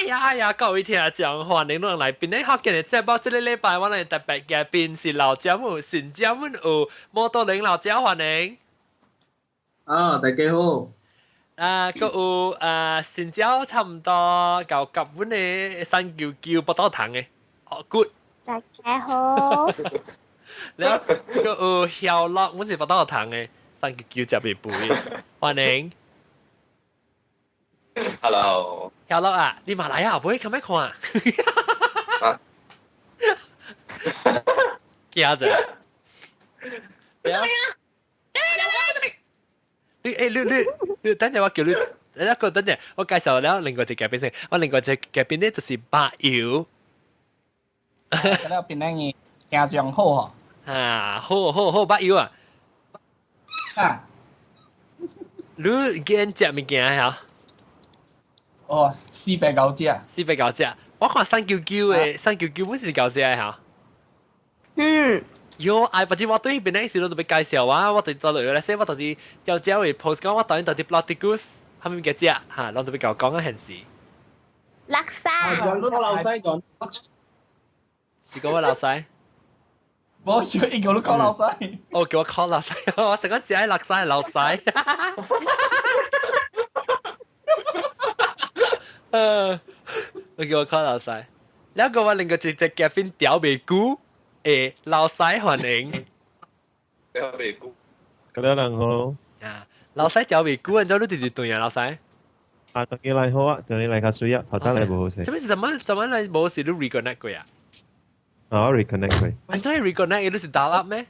呀，各位聽眾，歡迎來賓咧，學今日節目，這個禮拜我哋特別嘉賓是老椒母，新椒母有摩多林老椒，歡迎。大家好。個有新椒差唔多夠夾本嘅399不到糖嘅，哦 good。大家好。แล้วก็เฮียวล็อกมันสิบ่ต้องทางไง399จะไปปุ๋ย歡迎 Hello， เฮียวล็อกอ่ะ你馬來啊不會看咩看啊驚着你等陣我叫你一個等陣我介紹了另外一個嘉賓先我另外一個嘉賓呢就是白油咁咧邊咧形象好嗬好白油啊啊你見食物件啊哦499隻我看399嘅399本是9隻嚇喲哎不知我對邊啲事都特別介紹啊我對到嚟咧先我到底就只會 post 講我到底 bloody goose 係咪嘅隻嚇我特別講一件事叻沙講老西講是講我老細冇叫你講老細哦叫我 call 老細我成個只係辣曬老細我叫我 call 老細แล้วก็ว่า另個一隻嘉賓屌味菇老細歡迎屌味菇，大家好。老細屌味菇，你知道你第幾頓啊？老細？當你嚟好啊，當你嚟較水啊，頭先嚟冇好食。做咩怎麼嚟冇事都 reconnect 過啊？我 reconnect 佢。你真係 reconnect，你是打粒咩？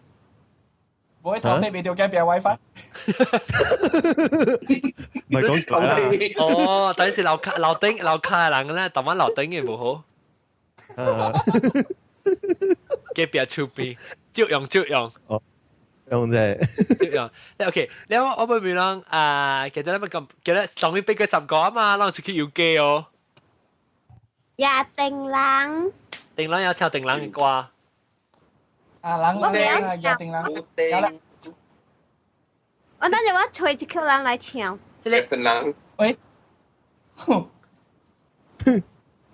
冇喺頭睇未條街變 WiFi。唔係講錯啦。哦，等時樓卡人咧，當晚樓頂嘅冇好。嘅別出邊，照用。哦，用啫。照用。你 OK，你我咪咪講其實你咪咁，其實上面俾佢10個啊嘛，讓出去要機哦。呀，定冷。定冷有唱定冷嘅歌。冷呀定冷。我等陣我吹一口人來唱。即係定冷。喂。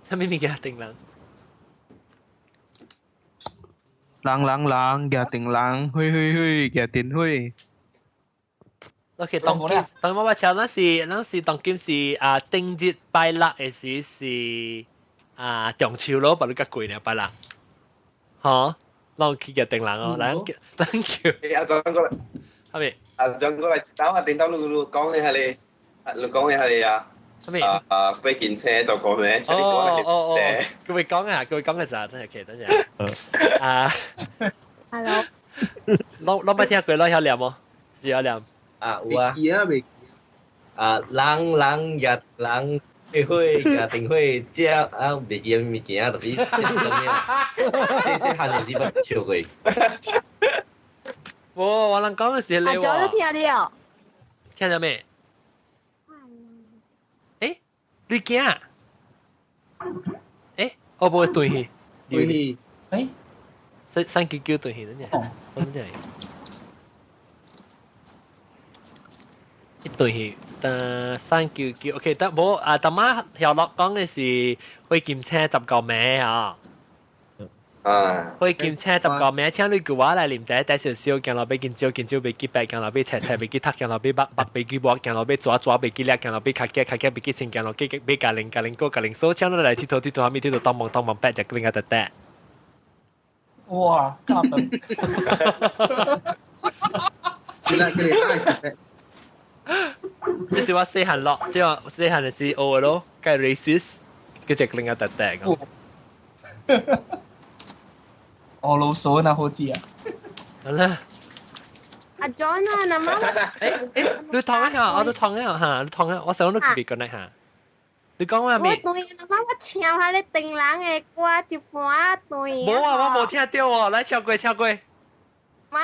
係咪叫定冷？冷，嘅定冷，去，嘅電去。OK，當我唱嗰時當今是定節拜六嘅時是中秋咯，把你個貴呢拜六，嚇，讓佢嘅定冷哦，嚟叫。阿張過嚟，係咪？阿張過嚟，等下電到你講你係你講你係啊。飛件車就講咩？哦，佢會講嘅咋？等陣期，等陣。Hello。攞咪聽佢攞有念冇？有念。有啊。冷日冷會定會食未記物件，特別這下年紀不超過。我能講嘅是你喎。阿早都聽到。聽到咩？你驚？我冇對去。對去。399對去，真係。一對去，399 OK，得冇大媽條落講嘅是會檢車19名啊。會檢車19名，請你叫我嚟念第少少，見落俾見招俾幾白，見落俾赤俾幾黑，見落俾白俾幾薄，見落俾抓俾幾叻，見落俾卡俾幾清，見落俾咖喱高咖喱酥，請你嚟鐵頭下面鐵頭當望白隻另一隻隻。哇，咁等。你是話細漢咯，即係話細漢嘅時候咯，計 racist 嗰隻另一隻隻咁。我老數那好知啊。好啦。阿 John 啊，那麼。你燙一下，我都燙一下嚇，你燙一下，我想都別講你嚇。你講話咩？我對，那麼我唱下你定冷嘅歌一半對。冇啊，我冇聽到喎，來唱過。唔係啊。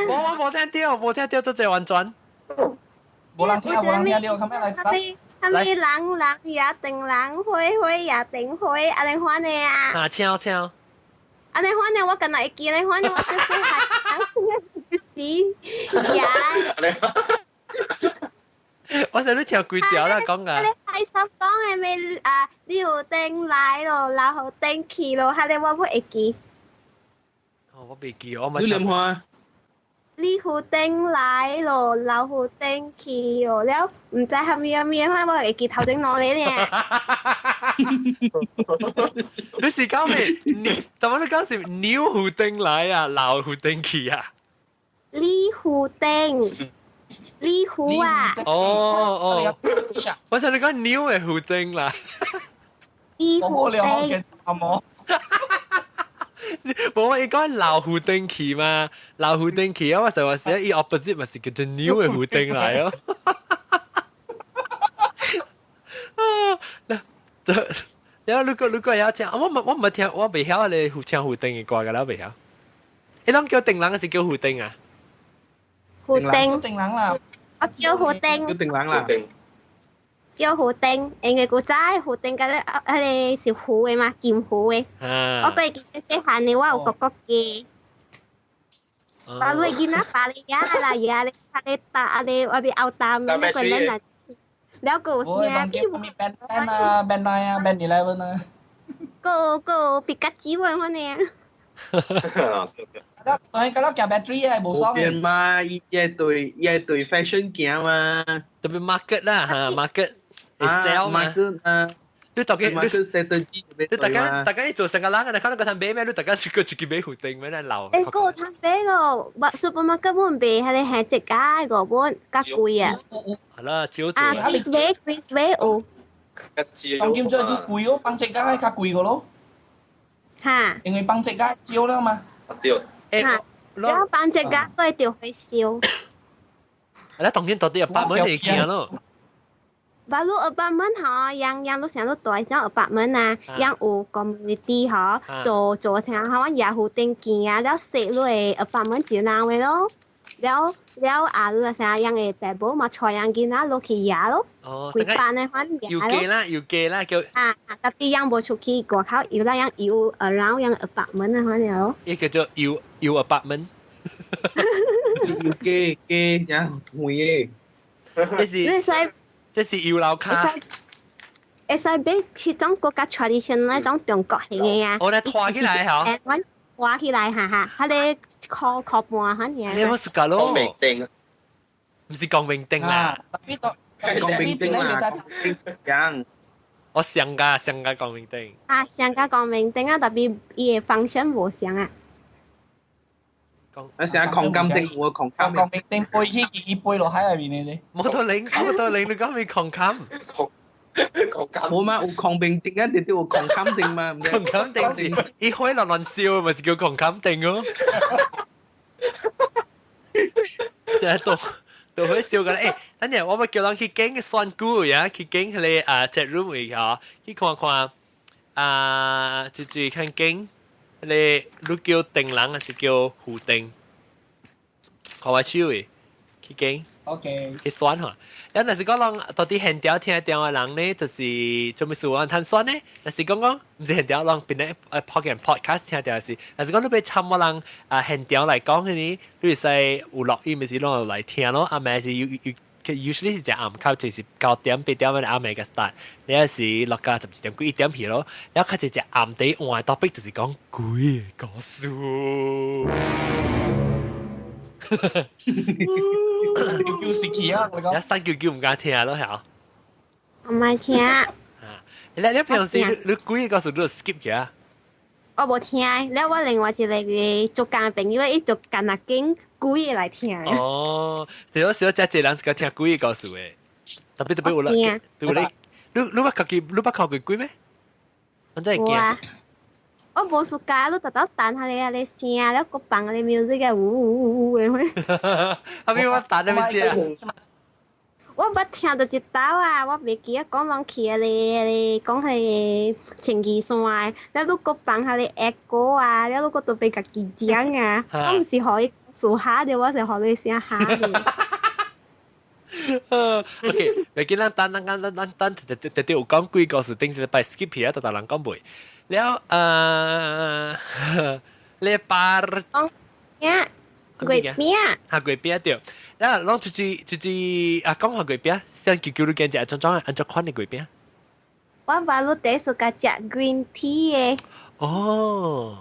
我冇聽到，都在玩轉。冇人聽到，咁樣嚟唱。係咪冷也定冷，灰也定灰，阿你看你啊。唱。阿你看你我近嚟見你看你我即係呀。我成日都唱幾條啦，講噶。你係十講係咪啊？你好定來咯，然後定去咯，係你我會記。我未記，我咪你念下。你好定來咯，然後定去咯，แล้ว唔知係咪有咩開我會記頭頂攞你咧？你是講咩？你，但係你講是牛虎丁來啊，老虎丁去啊？你好定。你好啊！哦，我想你講牛嘅虎丁啦。你好定，阿毛，冇我講老虎丁去嘛，老虎丁去啊！我成日話寫依 opposite 咪是叫做牛嘅虎丁嚟咯。然後如果有唱，我唔聽，我未曉你唱虎丁嘅歌㗎啦，未曉。你諗叫定人還是叫虎丁啊？虎丁，定冷啦，我叫虎丁，叫定冷啦，叫虎丁，應該古仔虎丁嗰啲小虎嘅嘛，劍虎嘅。我對見啲下你話有哥哥嘅，把你見啦，把你呀啦呀，你打你我俾拗擔，呢個人啊，แล้วกู โอ้ย เนี่ย ต้องเก็บมีแบนอ่ะแบนไนอ่ะแบน11อ่ะกูปิกาจิวคนเนี่ย แล้วตอนนี้ก็แล้วแกแบตเตอรี่อ่ะ冇ซ้อม 變嘛，伊對 fashion 行嘛，特別 market 啦嚇 market 會 sell 嘛。你大家大家做成個人啊！你看到嗰陣買咩？你大家出個自己買虎丁咩？你鬧。誒，個攤俾個supermarket 本俾係你係隻街個本加貴啊！係啦，照做。啊 ，Chris 買哦。當劍最貴咯，幫隻街較貴個咯。嚇。因為幫隻街招啦嘛。對。嚇。然後幫隻街都係調去燒。係啦，當然到底有8蚊嚟見咯。baru apartment 嗬，yang 都成日都大張 apartment 啊，yang 有 community 嗬，做成日可能也好定見啊，แล้วเสร็จเลย apartment 就นั่งไว้咯，แล้วอาลูก成日 yang 嘅爸爸มาช่วย yang กินนะ落去也咯，攰飯咧可能也咯，要記啦叫特別 yang 冇出去過口，要啦 yang 要 around yang apartment 啊可能咯，呢叫做要 apartment， 要機真會嘅。即是要樓卡。會使俾其中國家 tradition 那種中國型嘅啊。我哋拖起來嗬。誒，拖起來嚇，佢哋靠半下嘅。你好熟㗎咯。光明頂，唔是光明頂啦。光明頂啦，樣。我上架光明頂。啊，上架光明頂啊，特別伊嘅方向無上啊。成日狂金定我狂金，狂金定背起佢背落喺入邊嘅啫。冇到你，你講咩狂金？冇嘛，有狂冰定啊，定有狂金定嘛？狂金定是一開亂笑，咪是叫狂金定咯。即係都可以笑㗎啦。誒，等陣我咪叫人去經算股呀，去經佢哋chat room 嚟嚇，去看看看經。你叫定人還是叫虎定？看我手誒，去經。OK。去選嚇。然後若是講人到底現調聽調嘅人呢，就是做咩事話攤選呢？若是講唔是現調，人變咧podcast 聽調是。若是講你俾參我人現調嚟講嘅呢，你使有錄音咪是攞嚟聽咯，啊咪是usually 是只暗溝，就是9點8點嘅暗暝嘅 start， 你有時落架11點幾1點去咯，然後佢就只暗地換 topic 就是講鬼嘅故事。叫 Siki 啊，我講。一新叫唔敢聽咯，係啊。唔係聽。你平時你鬼嘅故事都 skip 嘅？我冇聽，แล้ว我另外一個嘅做工朋友，伊就跟阿經鬼嘅來聽。哦，有時真係人是講聽鬼嘅故事嘅，特別有啦，對唔對？你捌考過鬼咩？我真係驚。我冇暑假，都特登彈下你聲，แล้ว個放你 music 嘅嘅。後面我彈你咪聲。我捌聽就知道啊，我未記得講往去你講係情義線，แล้ว都個放下你 echo 啊，แล้ว都都俾自己講啊，我唔是可以數下嘅，我是可以聲下嘅。OK， 未見等，特有講鬼故事，頂住拜 skip 啊，特人講袂。แล้ว你把เนี่ยก๋วยเตี๋ยวก๋วยเตี๋ยว對，然後攏就是講下ก๋วยเตี๋ยว，像叫你見只安怎款的ก๋วยเตี๋ยว巴魯第一個食 green tea 嘅，哦，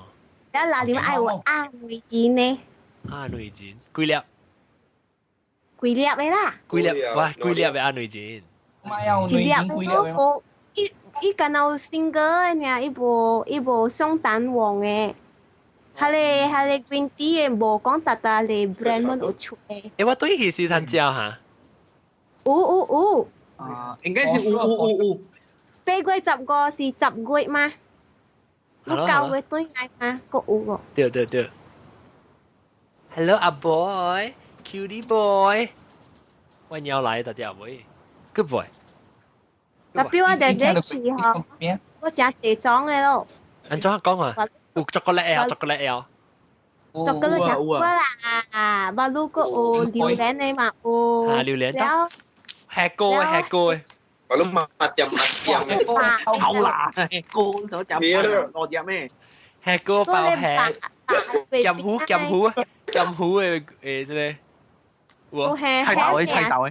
然後哪裡愛有阿梅錢呢？阿女錢幾粒？幾粒嘅啦？幾粒？哇，幾粒嘅阿女錢？唔係啊，一粒女幾粒嘅。我伊干有 single 嘅，伊無上單王嘅。係你 green tea 嘅，無講特特嚟 brand 乜有出嘅。誒，我對佢是攤椒嚇。有。啊，應該是有。8月10個是10月嗎？9月對挨嗎？個有個。對。Hello 阿 boy，cutie boy，我要來大家喂 ，good boy。特別我哋啲去嗬，我食地裝嘅咯。安怎講啊？有巧克力啊，巧克力啊。巧克力食過啦，巴魯個有榴蓮嘅嘛有。啊，榴蓮得。吃過。我都抹醬，臭啦，高手就落入咩？吃過爆吃，鹹糊嘅誒，即係。我係菜豆。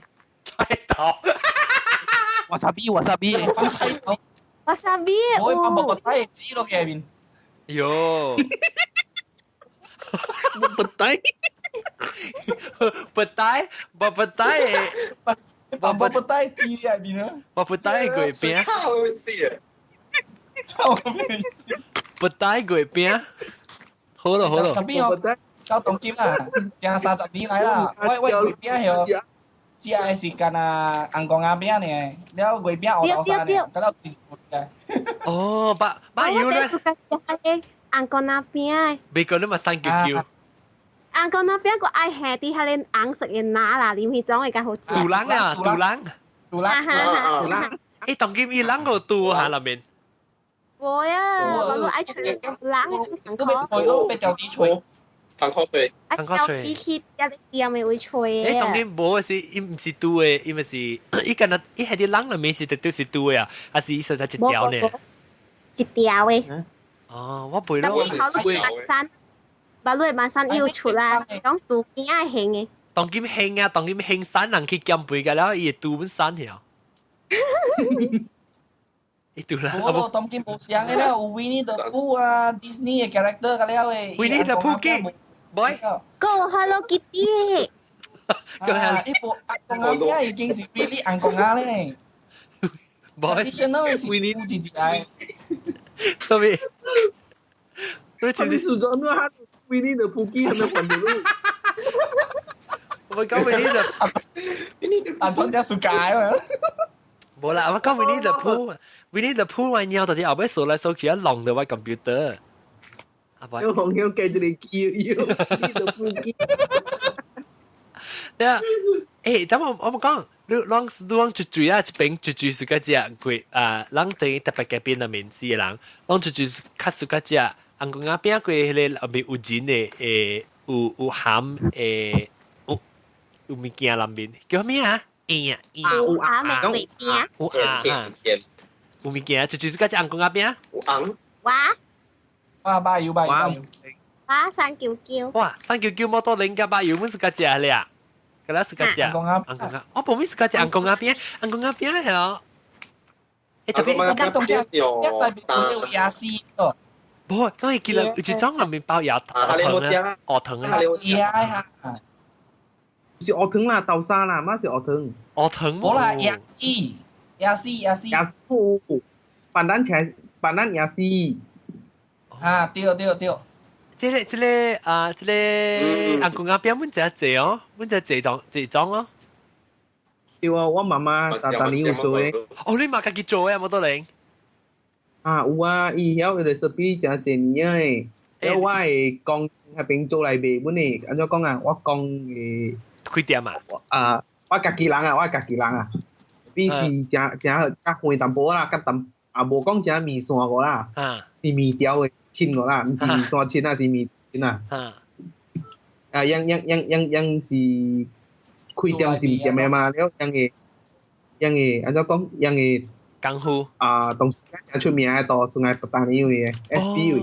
わさび。わさび我把木底指落嘅邊。喲，不對，不帶，把木底指喺邊啊？我不帶鬼邊，好事臭咩意思？不帶鬼邊，好咯。特別我到東京啊，成30年嚟啦，喂鬼邊係只係是間啊硬鋼鴨邊嚟，แล้ว鬼邊我老曬咧，咁就自嘅。哦，把油咧，我suka食ang ko na piang。別個你咪生叫。ang ko na piang 個愛下啲係你硬食嘅拿啦，你咪裝嘅更好食。杜蘭啊，杜蘭。誒，當今伊朗個杜下裏面。會啊，我愛吹冷嘅都俾吹咯，俾掉啲吹。糖咖啡，有啲 hit 有啲店咪會吹嘅。誒，當今冇是，伊唔是杜嘅，伊咪是，伊個那伊係啲冷裏面是都是杜嘅啊，還是伊實在一條呢？一條嘅。哦，我背特咯。別考慮萬山，把路萬山要出啦，講杜邊愛興嘅。當今興啊，當今興山人去減肥㗎啦，伊杜本山條。伊杜啦。我當今冇上嘅啦，有 Winnie the Pooh 啊 ，Disney 嘅 character 㗎啦喂。Winnie the Pooh 嘅，boy。Go Hello Kitty。呢部硬鋼鴨已經是 really 硬鋼鴨咧。Traditional 是烏字字嗌。特別。你數咗咩？他 Winnie the Pooh 係咪混咗路？我講 Winnie the，但裝只樹解啊！冇啦，我講 Winnie the Pooh，Winnie the Pooh 我鳥到啲後尾數來數去，一弄到我 computer。有朋友記住你叫Winnie the Pooh。呀，誒，等我講，你啷住啊，一邊住是個只貴啊，啷對特別改變嘅名字嘅人，啷住較是個只，紅公鴨邊個迄個後面有錢嘅誒，有鹹誒，有物件裏面叫咩啊？有阿咪鬼邊。有啊，有物件，就是個只紅公鴨邊。有紅。哇巴油。哇三九九。哇，三九九冇多零加八油，冇是個只嚟啊！嗰啦是個只。紅公鴨，我冇咩是個只紅公鴨邊，紅公鴨邊係哦。誒特別，一代表有亞視咯。不，當然見到一張裏面包有鵝藤啊，鵝藤啊。呀，是鵝藤啦，豆沙啦，乜是鵝藤？鵝藤。冇啦，亞視。板蛋亞視。啊，對。即個紅公鴨邊本隻隻哦，本隻隻裝咯。對啊，我媽媽大年有做嘅。哦，你媽家己做嘅冇多零。啊，有啊，伊曉 recipe 真濟年嘅。แล้ว我係講係邊做嚟賣本嚟，安怎講啊？我講誒。開店啊？我家己人啊，比是真較遠淡薄啦，較淡啊，無講真面線個啦，是面條嘅親個啦，唔是面線親啊，是面親啊。樣是開店是店嘅嘛，了樣嘅安怎講？樣嘅功夫啊，當時間出名喺度，算係不單呢嘅 SB 位。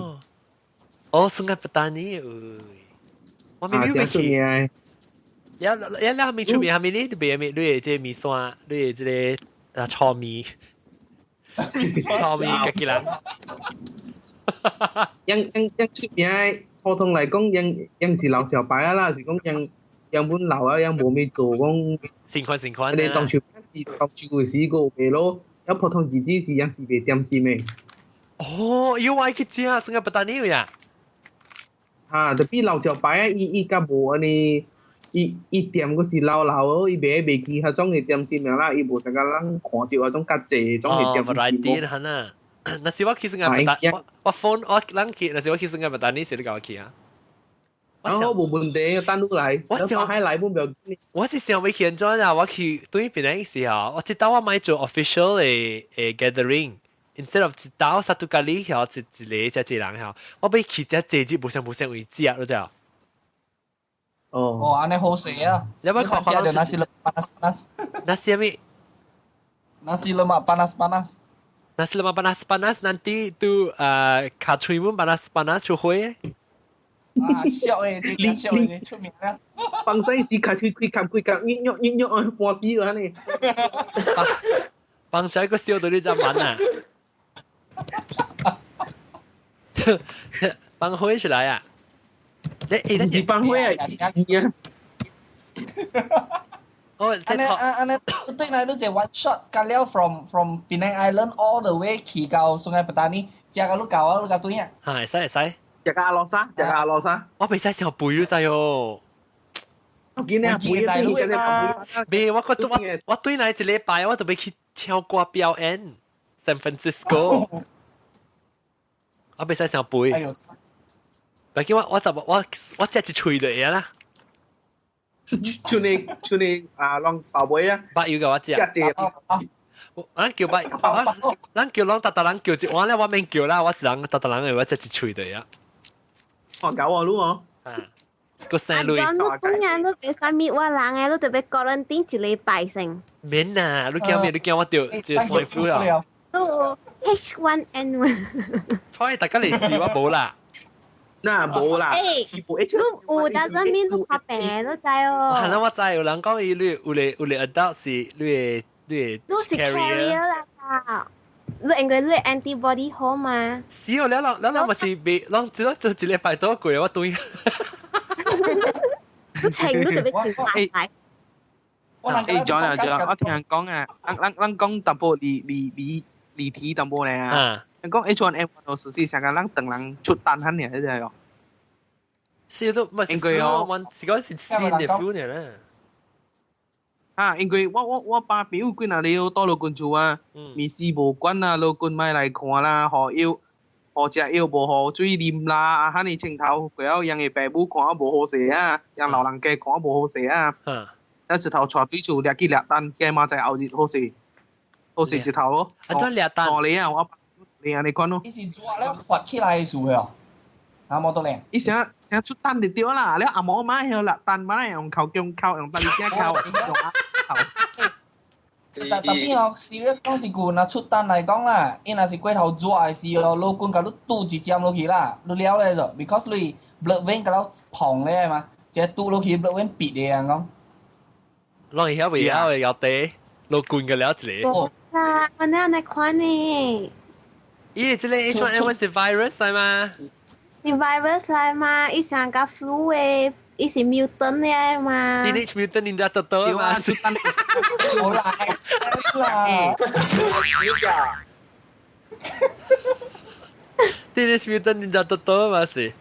哦，算係不單呢，我未出名。一後面出面後面呢，特別咩？你係即係米線，你係即係炒米。臭味家己人。ยัง出名普通嚟講，ยัง是老小白啊啦，是講ยัง本老啊，ยัง冇咩做講。成款你當時嘅時個嘅咯，有普通自己是ยัง是未點知咩？哦，要愛去食，生個不單呢呀。啊，特別老小白啊，伊甲無安尼，伊店嗰時老哦，伊賣去迄種嘅點知名啦，伊無大家人看到迄種較濟種嘅點知。variety 啦，嚇。那時我去生個不單，我 phone 我人去，那時我去生個不單呢，時你教我去啊。我冇問題，單獨來。我想喺來本表。我是想要現咗啊！我去對邊個時候，我知道我買做 official 嘅 gathering。Instead of 一刀殺到咖喱條一個隻人條，我俾佢隻姐姐無相為止啊，你知道？哦，安尼好食啊！你要看就nasi lemak panas-panas。nasi apa? Nasi lemak panas-panas。nasi lemak panas-panas nanti tu kacang panas-panas 出會。啊，笑誒，這笑誒，出名啊！放在是卡去開開開，熱啊，半死啦你。放在個笑到你隻文啊！放開出來啊！你放開啊！哦，安尼對嚟都係 one shot 加了 from Penang Island all the way 去到Sungai Petani，只個路夠啊，路夠對啊。係使。食阿羅沙。我未使上背咗滯哦。我見你背仔路嘅未，我對嚟一禮拜我就要去唱歌表演 San Francisco。我未使上背。畢竟我只一吹就嘢啦。像你浪爆杯啊！八油嘅我知啊。咱叫八，咱叫人特人叫一碗咧，我免叫啦，我一人特人嘅我只一吹就嘢。哦，搞我咯啊！個聲類。啊，你當然都俾曬滅我人嘅，你特別個人頂一禮拜先。免啊！你叫咩？你叫我掉swine flu 啊！都 H1N1。所以大家嚟試我冇啦。嗱冇啦。誒，你有但係面都發病，你知哦。係啦，我知有人講你有 adult 是你 carrier 啦。你應該你 antibody 好嘛？是哦，你咪是未，你只做一禮拜多個月我對。都情都特別情大。誒，John 啊，我聽人講啊，咱講淡薄離題淡薄咧啊。人講 H1N1 實際上個人等人出單肯定係真係哦。是都唔係應該哦，是嗰時先嘅 flu 嚟咧。啊，因為我爸表佢那裡有多老關注啊，面試無關啊，老關買來看啦，何只腰無何水啉啦，嚇你青頭佢有人嘅爸母看無好勢啊，人老人家看無好勢啊，一直頭帶對住掠去掠單，驚嘛就後日好勢一頭咯。啊，再掠單。你啊，我你啊，你看咯。伊是抓了發起來嘅事哦，阿冇得咧。伊成出單就掉啦，你阿冇買係掠單買用靠用單你先靠用啊。但邊哦 serious 講一句，若出單嚟講啦，伊若是過頭抓嘅時候，老官甲你拄一針落去啦，你了咧咗 ，because 你 blood vein 甲你碰咧嘛，即係拄落去 blood vein 閉嘅人講。讓伊遐未曉嘅有地，老官嘅了一個。啊，我哪嚟看呢？咦，這個 H1N1 是 virus 係嘛？是 virus 嚟嘛？伊像個 flu 嘅。伊是 mutant 咧嘛 ？Teenage Mutant Ninja Turtle 嘛？好啦，Teenage Mutant Ninja Turtle 嘛是？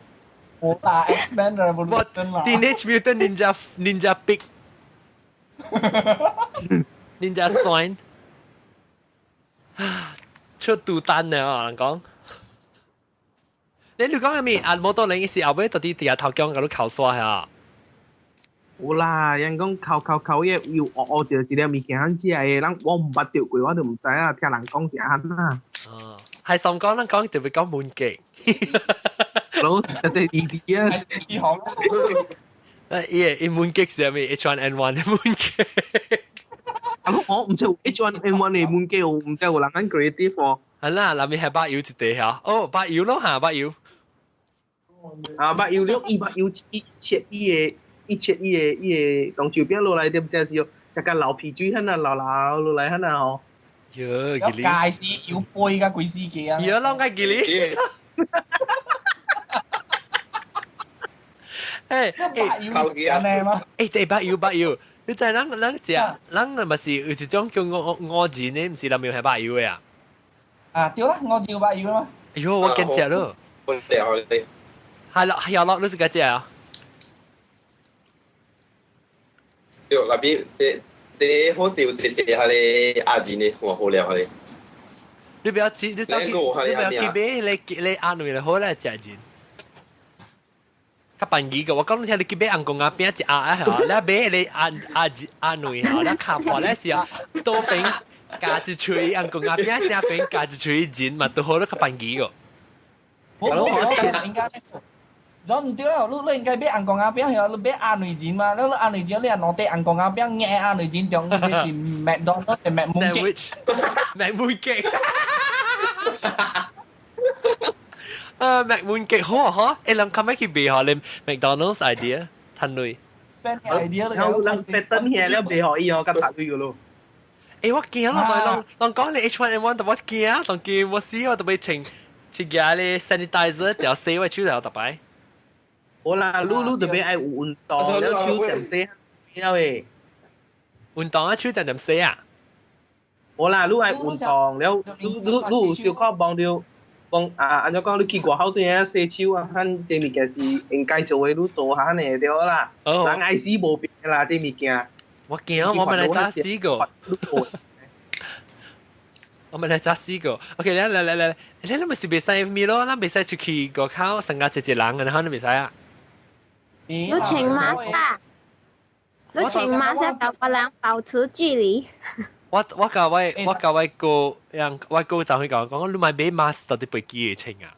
好啦 ，X-Men Revolution 啦。Teenage Mutant Ninja Pig ，Ninja Swine， 出杜丹啊！人講。你講嘅咩？按摩多零時後尾到啲地下頭姜嗰度扣刷下。有啦，人講扣嘢要學就一粒物件肯知係，人我唔捌着過，我就唔知啊。聽人講就肯啦。哦，係上講，咱講特別講悶極。老即係啲啊。係幾好。伊悶極是咩 ？H1N1 嘅悶極。我唔知 H1N1 嘅悶極，唔知有人揀 creative 喎。係啦，嗱面係八油一地嚇。哦，八油咯嚇，八油。啊，八油了，八油一切伊個當手錶落來點知是食個老皮水很啊，老落來很啊吼。喲，有介時要背噶鬼死嘅啊！喲，啷個吉利？誒八幺，你知咱咪是有一種叫我字呢，唔是諗要係八幺嘅啊？啊，對啦，我就八幺啦。哎呦，我見隻咯。係咯，你是個隻啊？對，嗰邊啲好少隻係你阿字呢，我好料係。你不要記，你不要記俾你阿女嚟好咧，隻字。較便宜個，我講你聽你記俾硬公阿邊一隻阿嚇，你俾你阿女嚇，你卡破咧時候多俾加一吹硬公阿邊一隻俾加一吹錢嘛，都好得較便宜個。我應該。Rồi tiêu là lúc lên cái biết ăn con áo béo hiểu lúc biết ăn người chín mà lúc ăn người chín liền nó tệ ăn con áo béo nghe ăn người chín trong cái gì mẹ đón nó thì mẹ muốn kệ mẹ muốn kệ mẹ muốn kệ hả em làm cái gì bị họ lên McDonald's idea thành người fan idea là đâu lần phải tính hè nó bị họ yêu cái thật cái luôn 誒我驚啦咪當講你 H1N1 特別驚當見我試我特別請嘅咧 sanitizer 掉死位手掉特別好啦，擼特別愛運動，แล้ว手點死แล้ว誒。運動啊，手點死啊？好啦，擼愛運動，แล้ว擼小可幫按照講你去外口對啊洗手啊，看這物件是應該做嘅，擼做下呢對啦。人愛死無變啦，這物件。我驚我咪嚟揸試過。我咪嚟揸試過。OK，嚟，你咪是別使咪咯，咱別使出去外口成家一人嘅，然後你別使啊。你請馬莎，你請馬莎同個人保持距離。我教我個人，我個就去講，你買買 mask 到底背機嘅請啊？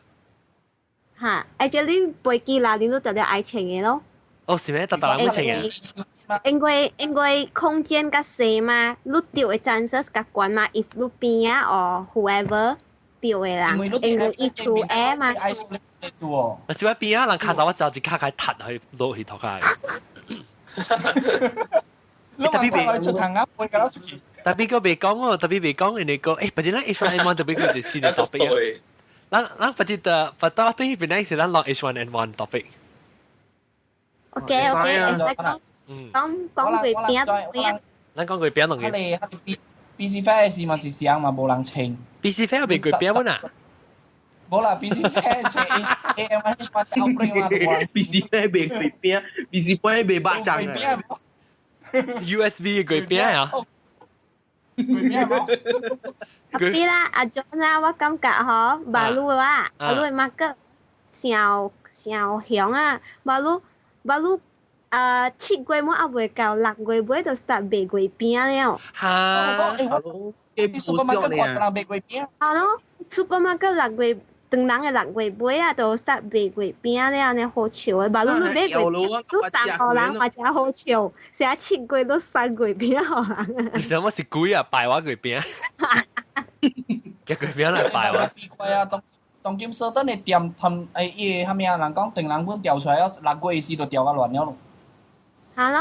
嚇，actually 背機啦，你都特別愛請嘅咯。哦，是咩？特別愛請嘅。因為空間較細嘛，你掉嘅 chances 較高嘛。If 你邊啊or whoever 掉嘅啦，因為伊出 air 嘛。我是話邊啊，人卡手我就一卡開踢去落去頭開。特別別出堂啊，背㗎啦出去。特別個別講喎，特別別講人哋講，誒，不知咱 H1N1 特別個就新嘅 topic 啊。咱不知道，不到對邊係咱落 H1N1 topic。OK，會使講佢邊。咱講佢邊同嘅。你BC 飛是嘛是上嘛冇人請。BC 飛有邊佢邊乜啊？冇啦，BC 飛請 AMH 發outbreak 嘛冇人。BC 飛被佢邊，BC 飛被巴掌啊。USB 嘅佢邊啊？啲啦，阿 John 啊，我感覺嗬，馬路啊，馬路嘛個小鄉啊，馬路7月末還未到，6月尾就 start 賣月餅了。嚇！啲 supermarket 全部人賣月餅。係咯 ，supermarket 6月。當人嘅6月尾啊，就 start 賣月餅了，呢好笑嘅。馬路你買月餅，你送互人或者好笑，成日7月都送月餅互人。你想我是鬼啊？拜我月餅，嘅月餅嚟拜我。係啊，當今說等你店氹伊下面人講定人本調出來，6月時就調個亂了咯。係咯，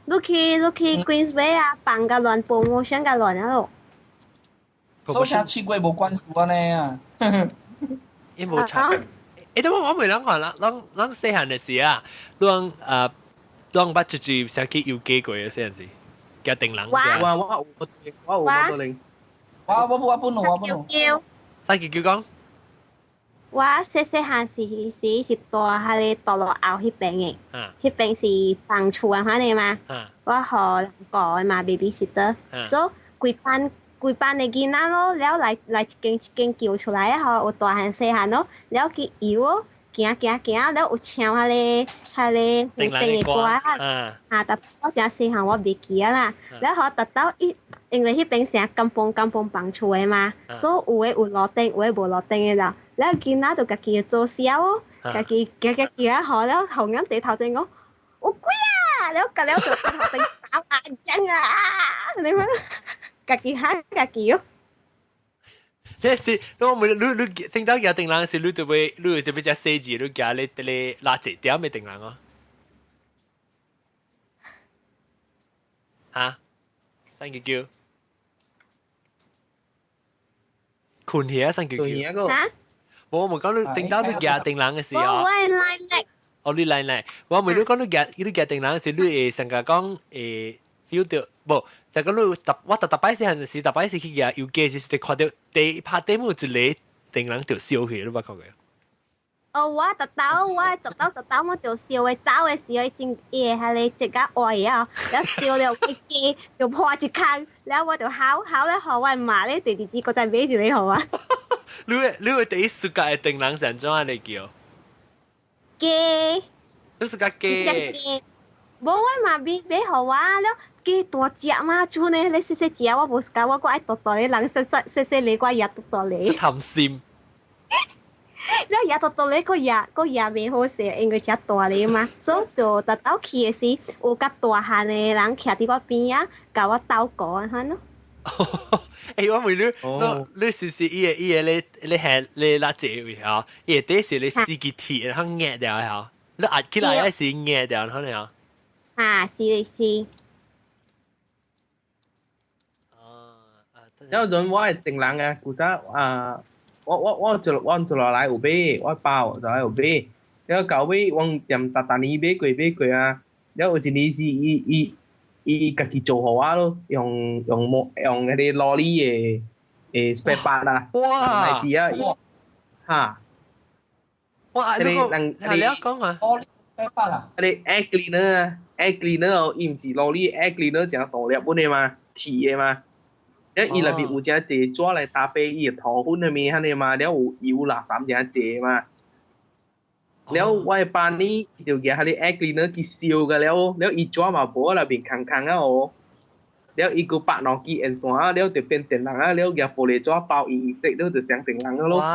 你去 Queensway 啊，辦個亂 promotion 個亂了咯。所以7月冇關事啊呢。因冇差。誒，等我未諗過啦，諗細漢嘅時啊，當捌住想去要機過嘅嗰陣時，嘅定人。我本叫。三叫講。我細漢是大下咧大陸後迄邊嘅，迄邊是幫厝啊下咧嘛，我學人教嘅嘛 babysitter，所以規班嘅囡仔咯，แล้ว來一間叫出來啊！有大漢細漢咯，แล้ว佢搖哦，行，แล้ว有唱下咧定嘅歌啊！但我真細漢我袂記啦，แล้ว佢特到因為迄邊成金邦幫厝嘅嘛，所以有誒有路燈，有誒無路燈嘅啦。แล้ว囡仔就家己做痟哦，家己行啊，好แล้ว紅啱地頭前講，有鬼啊！แล้ว就地頭前打麻將啊！你乜？家己喊家己哦。即是，你聽到有定人時，你就會只寫字，你加你垃圾點咪定人哦。嚇？三個叫。困起啊，三叫叫。嚇？我冇講你頂到你夾定人嘅時候。我係來力。哦，你嚟，我冇你講你夾定人嘅時，你誒成個講feel 到，冇成個你我特擺時陣時，特擺時去夾要記時，看到第拍第冇一個定人條燒去，你捌看過？我特到我做到我就燒嘅走嘅時候，正夜係你即刻愛啊，然後燒了一記就破一坑，然後我就考咧學我媽咧第二支個仔俾住你好啊。你會第一世界嘅定人成種嚟叫？雞，你世界雞？冇我媽俾好啊，แล้ว雞大隻嘛，做呢你細隻隻我冇搞，我個愛大大咧，人細你個嘢大大咧。貪心。แล้วยาตัวเล็กก็ยาไม่โหเสียเองก็จะตัวเลยมา所以就ตัดเต้าเขียสิโอกับตัวหาในร้านเขียที่ว่าปีอ่ะกับว่าเต้าก่อนฮะเนาะ我問你試試你係你拉這位啊？第一時你試幾鐵，然後壓掉係啊？你壓起來一時壓掉，可能啊？是。有陣我係定人嘅，古仔我做落來有買，我包就有買。แล้วเก่าไปวางจำตานี้ไปกุยอ่ะแล้วอีนี้สิอีกะทิโจหัว咯用嗰啲攞呢spare part 啊哇係啲啊嚇哇呢個係你講啊攞呢 spare part 啊嗰啲 air cleaner 伊唔是攞呢 air cleaner 正大粒本嘅嘛鐵嘅嘛แล้วอีระเบียบ有只隻抓嚟搭配伊頭款係咪係咪嘛แล้ว有垃圾只隻嘛แล้ว我係扮呢條嘢係你 air cleaner 佢燒嘅แล้วอี抓嘛冇喺入邊坑啊我แล้วอี個白囊機按上啊แล้ว就變電人啊แล้ว嘅玻璃抓爆อี色แล้ว就成電人咯哇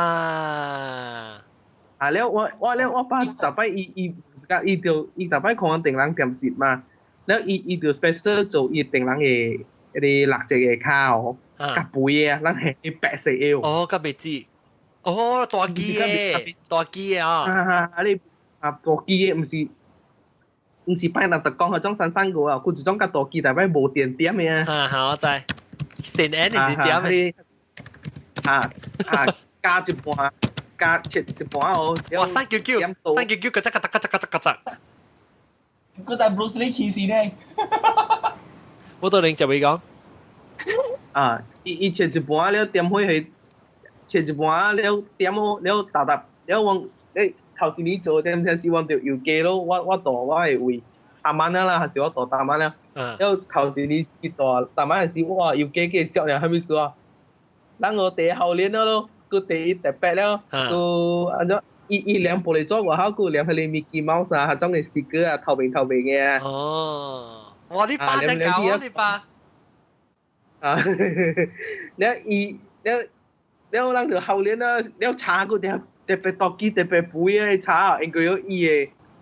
啊แล้ว我把特別อี特別看電人點接嘛แล้วอี條 special 做อี電人嘅啲辣隻嘅卡哦，夾背啊，咱係白色嘅哦，夾鼻子，哦，大機嘅啊，你大機嘅唔是擺那特講嗰種散個啊，佢就種夾大機，但係冇電點嘅啊。我知，成 N 是點嘅？加一半，加切一半哦。哇，399，嗰隻，嗰隻 Bruce Lee 騎士咧。我到你就會講。伊切一半了點火去，切一半了點好了搭了往頭先你做點先希望就要記咯，我係為大晚啦，還是我做大晚啦？了頭先你大晚時哇要記少年係咪說啊？咱我第後年咯，個第特別了，個按照伊兩玻璃做外口個兩係你 Mickey Mouse 啊，種嘅 sticker 啊，透明嘅。哦，哇！你爸真搞啊，你爸。แล้วหลังจากเขาเรียนแล้วช้าก็แต่ไปตอกกี้แต่ไปปุ้ยไอ้ช้าเองก็有อี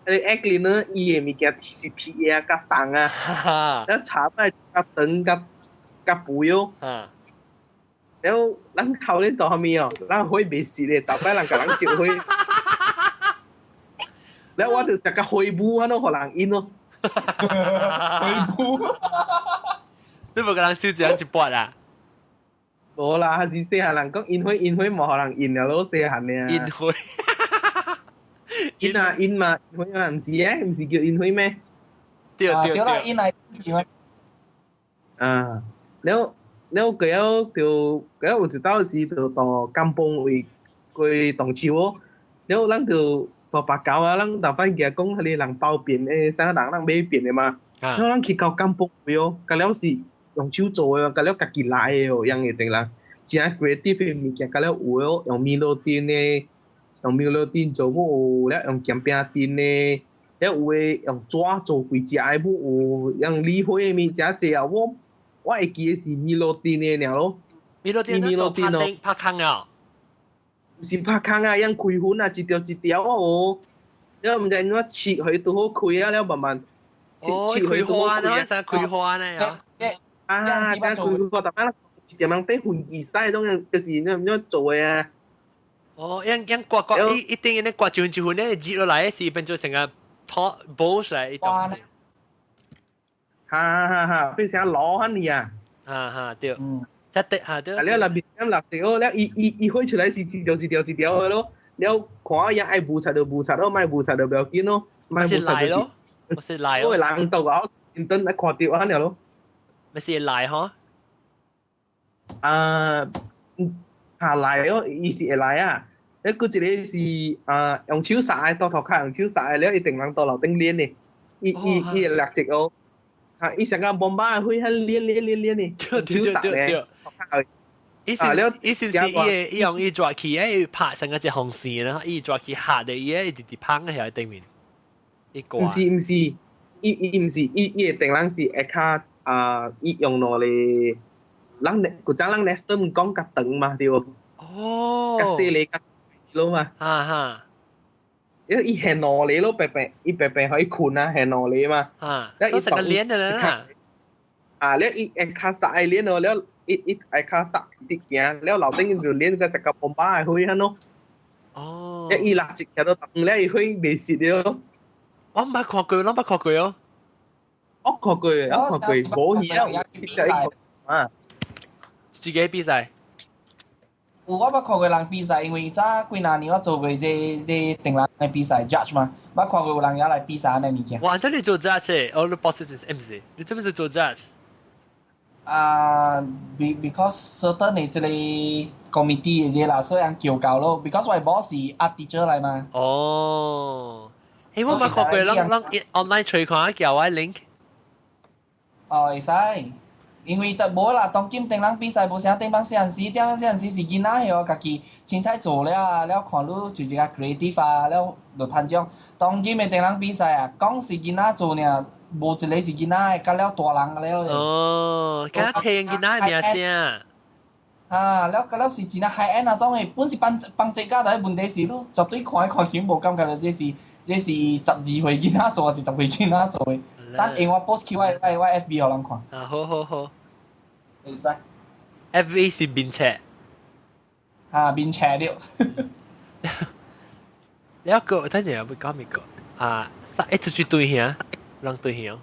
ไอ้แอคลีเนอร์อีมีแกทีพีเอกับตังอ่ะแล้วช้าไปกับตึงกับปุ้ยแล้วหลังเขาเรียนต่อมีอ่ะแล้วค่อยเบสิเลยต่อไปหลังกับหลังจิ๋วค่อยแล้วว่าจะกับค่อยบูฮะเนาะของหลังอินเนาะค่อยบู你冇個人燒住一撥啊？冇啦，係細漢人講煙灰冇可能煙了咯，細漢嘅。煙灰。煙嘛，煙灰啊，唔是嘅，唔是叫煙灰咩？對啦，煙係煙灰。แล้ว佢有一道是就到金邦為佢動潮哦，แล้ว咱就傻白狗啊，咱大番嘅講係你人包變誒，啥人買變嘅嘛，แล้ว咱去到金邦去哦，咁了是。用手做嘅，咁了家己來嘅哦，樣嘅定啦。真係 creative 嘅物件，咁了有哦，用米露丁嘅，用米露丁做冇了，用鹹餅丁嘅，了有嘅用紙做幾隻嘅冇，用離火嘅物件隻啊，我會記嘅是米露丁嘅了咯。米露丁做拍坑啊？唔是拍坑啊，樣開款啊，一條哦，了唔知點樣切佢都好開啊，了慢慢切佢都好開啊，成開花咧啊！但係佢個特登點樣啲換熱晒種嘅事咁樣做嘅啊？哦，樣刮一定嘅刮轉咧，接落嚟時變做成個拖煲嚟一種。變成攞翻嚟啊！對，即係嚇對。你那邊咁垃圾哦，你一開出來是一條嘅咯，你看一愛補擦就補擦咯，買補擦就不要緊咯，買補擦就咯，我是賴因為人到啊，認真嚟看掉啊了咯。咪是賴嗬？賴哦，伊是會賴啊。一個一個是用手撒嘅，到頭卡用手撒嘅，你一定人到樓頂練嘅，伊垃圾哦。伊成個bomba 會喺練嘅，手撒嘅。伊是唔是伊用伊抓起誒拍成個隻紅線啦？伊抓起下的伊直直拍喺喺對面。唔是，伊唔是，伊定人是會較伊用落嚟，人古早人 Nestor 唔講甲長嘛對。哦。甲細嚟甲咯嘛。哈。因為伊係落嚟咯，白可以困啊，係落嚟嘛。所以成個鏈嘅啦。你伊會較實嘅鏈咯，了伊會較實啲行，了樓頂就鏈個成個bomba係開喺咯。哦。伊垃圾喺度等咧，伊開未蝕咯。我唔捌看過，我捌看過哦。我看過，冇嘢啊！自己比賽。有我捌看過人比賽，因為早幾廿年我做過這定人嘅比賽 judge 嘛，我看過有人也來比賽呢物件。哇！真係做 judge 誒，我都 positive MC，你做咩是做 judge？ because certain 嘅這個 committee 嘅嘢啦，所以人叫教咯。because 我係 boss 是 art teacher 嚟嘛。哦。誒，我捌看過，咱 online 隨看叫我 link。會使。因為特無啦，當今定人比賽無啥頂幫細陣時是囡仔迄個家己凊彩做了看你就一個 creative 啊，了就趁獎。當今嘅定人比賽啊，講是囡仔做呢，無一個是囡仔嘅，甲了大人了。哦，甲聽囡仔名聲。了甲了是真啊 high end 那種誒，本是幫這家但係問題是你絕對看起無感覺到這是12歲囡仔做，還是10歲囡仔做誒。等下我 post 去我 FB 互人看。好。會使。FB 是面赤。面赤了。你一個等陣有冇講咩個？出去對兄，人對兄。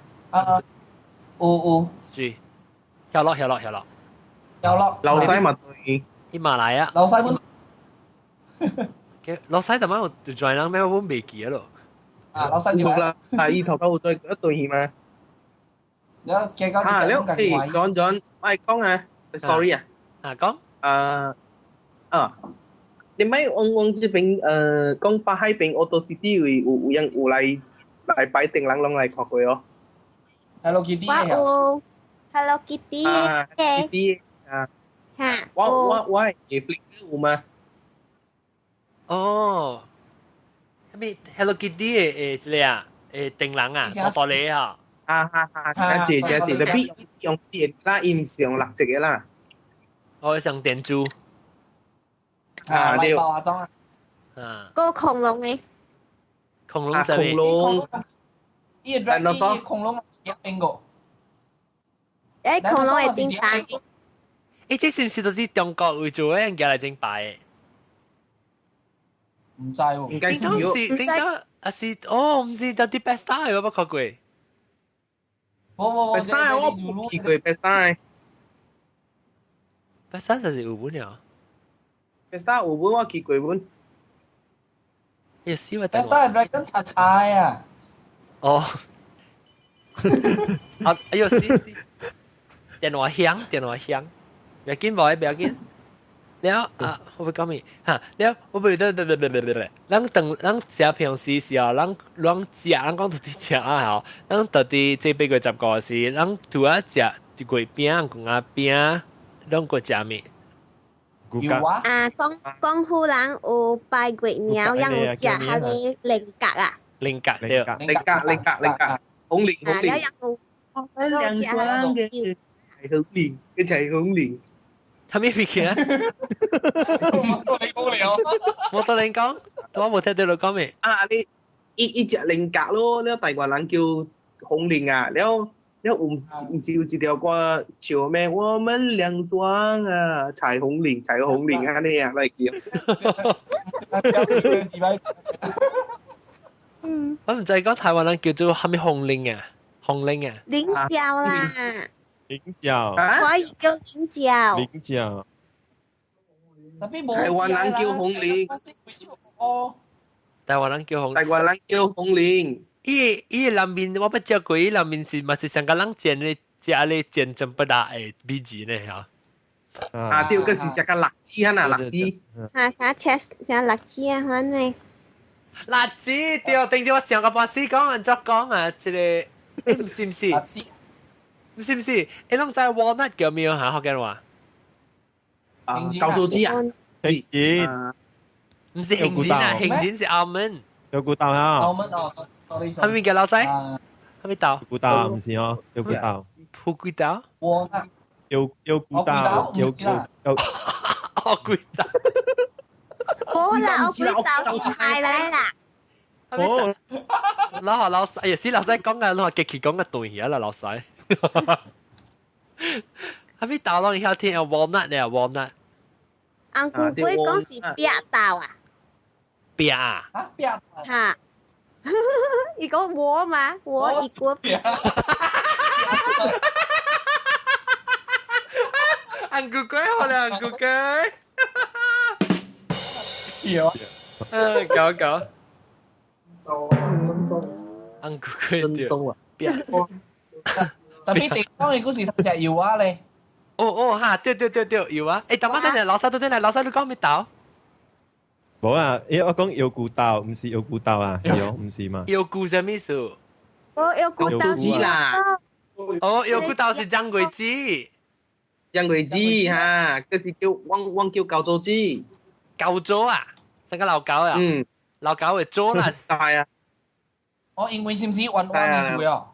有。住。跳落。老細咪對。喜馬拉雅。老細本。老細點解就 join 人咩？我未記咯。老細點啊？係伊頭頭再一對戲嘛。你講，我講啊 ，sorry 啊。講。你咪往這邊講北海邊 Auto City 有人有來擺定人攏來看過哦。Hello Kitty 我有 Hello Kitty 嘅。我係 Netflix 有嘛？哦。咩 Hello Kitty 誒啊定人啊，多你啊。姐，特別用電啦，伊唔是用蠟燭嘅啦。我上電珠。對。包裝啊。個恐龍嘅。恐龍係咩？伊個 dragon 恐龍係邊個？恐龍係正版嘅。這是唔是到啲中國會做嘅人家嚟整擺嘅？唔知喎。點解是唔是到啲 best star 我冇看過。best star 我冇見過 best star。best star 就是日本呀。best star 日本我見過本。要試下。best star 係 dragon 擦擦呀。哦。哎呦試。電話響。不要緊，不要緊。แล้ว我會講咩？แล้ว我會咱食平時時候，咱食，咱講到啲食啊，咱到啲這8月10個時，咱除咗食一月餅、公仔餅，咱個食咩？有啊。廣府人有拜月鳥，有食下啲菱角啊。菱角對。菱角，紅菱。了有兩雙嘅一齊紅菱。他咩物件？冇得你講，我冇聽到你講咩？你一隻菱角咯，了台灣人叫紅菱啊，了唔是有一條歌唱咩？我們兩雙啊，彩虹菱啊，你啊嚟叫。我唔就係講台灣人叫做係咪紅菱啊？紅菱啊？菱角啦。菱角，可以叫菱角。菱角， Tapi冇 台灣人叫紅菱，台灣人叫紅，台灣人叫紅菱。伊南面我不食過，伊南面是嘛是香港人煎的，食咧煎真不大的米字呢嚇。啊，對，嗰是食個辣子啊，辣子。啥吃辣子啊，反正。辣子對，定住我上個半時講人作講啊，即個唔是唔是？唔是唔是？你諗在 walnut 叫咩嚇？福建話？高祖雞啊？杏仁，唔是杏仁啊，杏仁是 almond。有古豆啊？ almond 哦，sorry。係咪叫老細？係咪豆？古豆唔是哦，有古豆。富貴豆？有古豆，有哦貴豆。冇啦，我攰豆是菜嚟啦。哦，老細，哎呀，死老細講嘅，我極其講嘅對嘢啦，老細。係咪豆咯？你曉聽啊 walnut 咧 walnut。安姑龜講是壁豆啊。壁啊？啊，壁。嚇。伊講我嘛，我一個。安姑龜好啦，安姑龜。有啊。搞。安姑龜掉。壁。Tapi TikTok itu sih tak yêu á leh. 哦哈，對，有啊。誒，等陣，老細都老細你講咩豆？冇啊，我講有古豆，唔是有古豆啦，是哦，唔是嘛？有古什麼事？我有骨豆是啦。哦，有古豆是張桂枝。張桂枝嚇，嗰是叫汪叫高祖枝。高祖啊，成個老狗啊。嗯。老狗嘅祖啦。係啊。哦，因為是唔是彎彎嘅樹啊？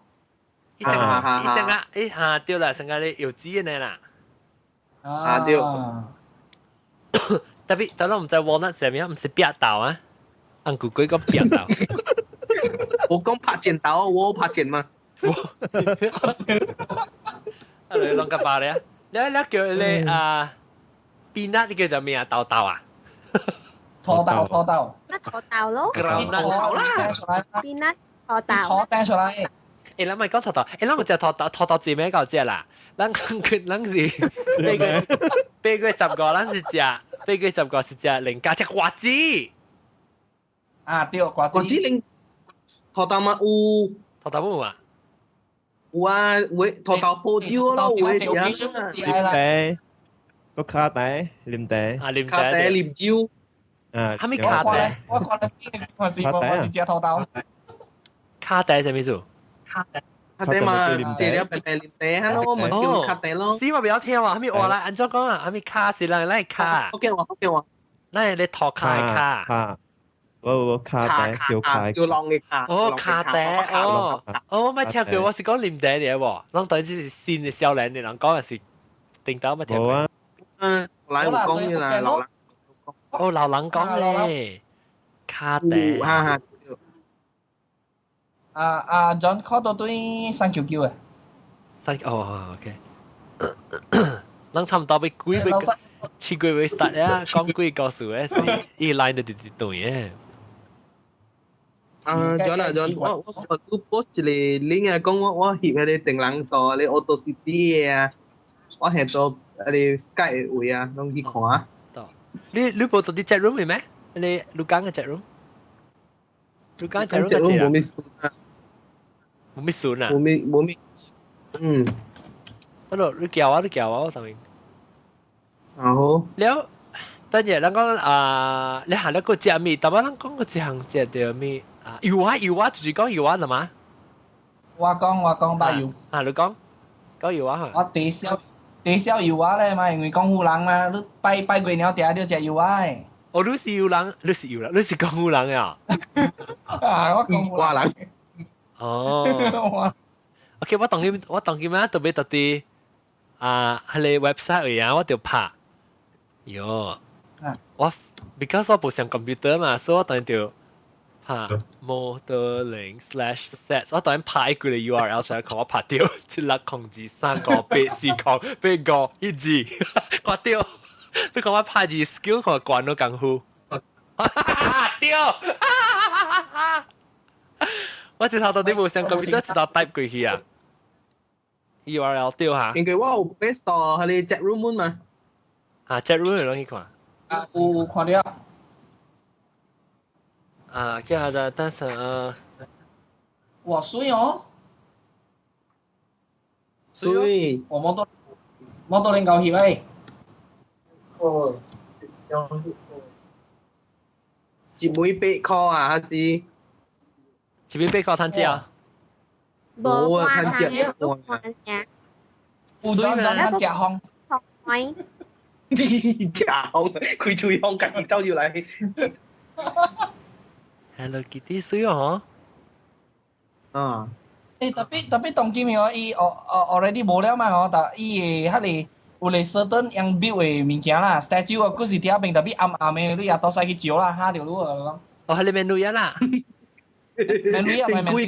伊成個嚇對啦，成個你有籽嘅啦。啊對。特別等我唔知 walnut 上面唔是壁豆啊，安姑龜個壁豆。我講拍剪刀，我拍剪嘛。啊，你啷個把咧？你叫你啊 peanut 你叫做咩啊？豆豆啊？土豆。乜土豆咯？啲土啦生出來。peanut 土豆。土生出來。誒，咱咪講土豆，咱唔食土豆字咩夠食啦？咱是八月10個，咱是食8月10個是食零加隻瓜子。啊，對，瓜子。瓜子零土豆嘛有。土豆冇啊？有啊，喂，土豆泡椒咯，喂，鹽個卡底鹽底。啊，鹽卡底鹽椒。啊，係咪卡底？我講的是我是食土豆。卡底係咩事？卡底嘛，借了白白黏底咯，咪叫卡底咯。是我比較聽話，係咪話啦？按照講啊，係咪卡是啦，嚟卡。福建話，嚟你托卡係卡。卡，我卡底小卡。叫浪嘅卡。哦，卡底哦，我咪聽過，我是講黏底嚟喎。啷對只是新嘅少年，你啷講嘅是定到咪聽過？冇啊。來我講嘅啦，老人。哦，老人講咧，卡底。John call 到對399啊。OK。咱差唔多要7月會 start 啊，講幾個數嘅是，依 line 就對嘅。John，我 post 一個 link 啊，講我翕嗰啲定人座，你 Auto City 啊，我係到嗰啲 Sky 位啊，攏去看啊。你報到啲 chat room 咩？你錄緊嘅 chat room？錄緊 chat room 嘅字啊？冇咩算啊？冇咩，你叫我，我上面。好。แล้ว等陣，咱講你行得個食咩？但係咱講個一行食到咩？油啊，就是講油啊，係嘛？我講把油。啊，你講油啊嚇？我地銷油啊咧嘛，因為講湖人嘛，你拜過年第一條食油啊誒。哦，你是油人，你是講湖人呀？啊，我講湖人。哦。OK，我當佢咩特別特啲喺你 website 嚟啊，我就拍。喲，我 because 我冇上 computer 嘛，所以我當然就拍 modeling/sets， 我當然拍一句嘅 URL 出嚟，我拍掉70239849851我掉，你講我拍字 skill 我關到功夫，掉，我直頭到底冇上 computer 直頭 type 過去啊。URL 對嚇。應該我有 best 到佢哋 chat room 嘛。chat room 嚟去看。有看到。叫他但是哇，水哦。水。我冇多人教協誒。哦。一枚8塊啊，還是？一枚8塊攤價。無啊，攤價。有裝攤價紅。假紅，開嘴紅，自己走入來。Hello Kitty 水哦。tapi 當今哦，伊already 無了嘛吼，但伊個迄個有咧 certain 樣 build 嘅物件啦 ，statue 啊，佫是伫遐邊，特別暗嘅，你也倒使去照啦，嚇着你講。哦，係你面女啦。面女啊，唔係面女。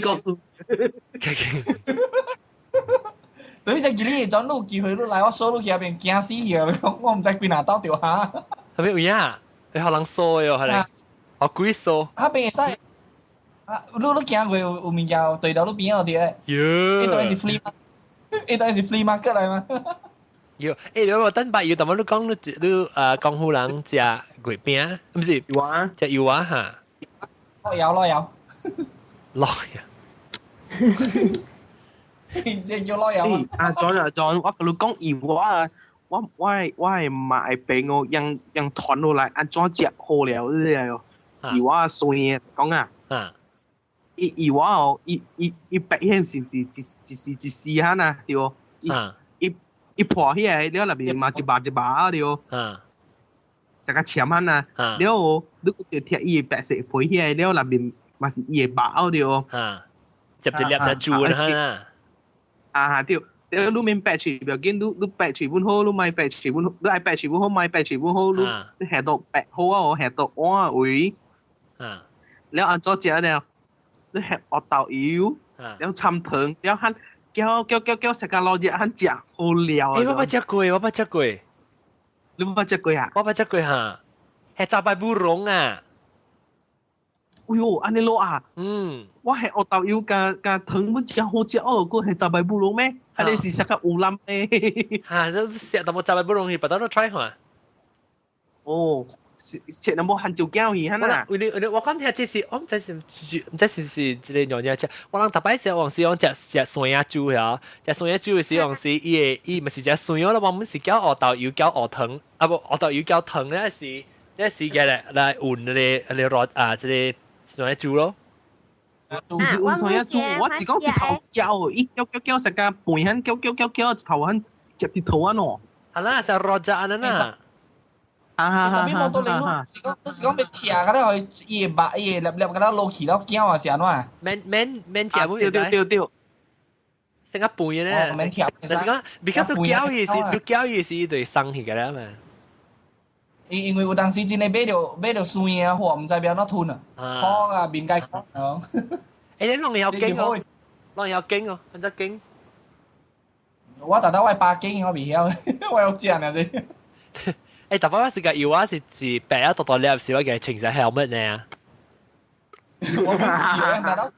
特別就叫你陣，你有機會你來我所你去遐邊驚死去啊！我唔知邊哪倒掉嚇。係咪有影？你學人掃嘅哦，係咪？學鬼掃。邊會使？你行過有物件對到你邊嗰啲咧？有。呢度係 flea， 呢度係 flea market 嚟嘛？有，你話等白油，但係你講你江湖人食月餅，唔是油啊？食油啊嚇。攞油。即叫攞油啊！John，我跟你講油啊！我係買餅哦，讓團落來，啊，John 食好了呢啲哦。油啊，酸嘅講啊。油啊哦，伊白顯是一絲下呐，對哦。伊破起來了，入面嘛一把對哦。一個淺下呐，了哦，你就貼伊白色配起來了，入面嘛是伊個把對哦。接一粒就煮啦。對，你免白廚，要緊你白廚本好，你買白廚本好，你愛白廚本好，買白廚本好，你下到白好啊，下到碗位。แล้วอันจอเจียเนี่ยแล้วแหกออกเตาอิ๋วแล้วชำถึงแล้วหันแก้วสักการะเยอะหันเจียโหเลียว我不食過，你冇食過啊？我不食過嚇，係炸白烏龍啊！哎呦，安尼咯啊！我係學豆要加糖本食好食哦，個係炸白烏龍咩？係你是食個烏lâm咧？嚇，都食到冇炸白烏龍去，不得都 try 下。哦。食那麼很少膠魚哈嗱，我講聽這是，我唔知是一個樣嘢食。我人特別食往時講食酸呀豬呀，食酸呀豬嘅時往時，伊咪是食酸咯，我們是叫學豆油叫學糖，啊不學豆油叫糖咧是嘅咧來換你熱即個酸呀豬咯。換酸呀豬，我是講一頭膠，伊叫食個背痕叫一頭痕食啲頭啊喏。係啦，食熱炸安啦。特別冇到你是講被貼嗰啲去伊白伊粒嗰啲落去咯，驚啊是安怎？免貼冇嘢仔。對。成個背咧。免貼。但是講，because 你攪嘢是一對生起嘅啦嘛。因為有當時真係買到酸嘅貨，唔知邊度吞啊，烤啊面計烤。誒，你弄有經哦，弄有經哦，很多經。我大概我8斤我未曉，我有食啊啫。誒，特別是個油啊，是白啊，多粒少嘅，清洗 helmet 呢？我唔知啊，但係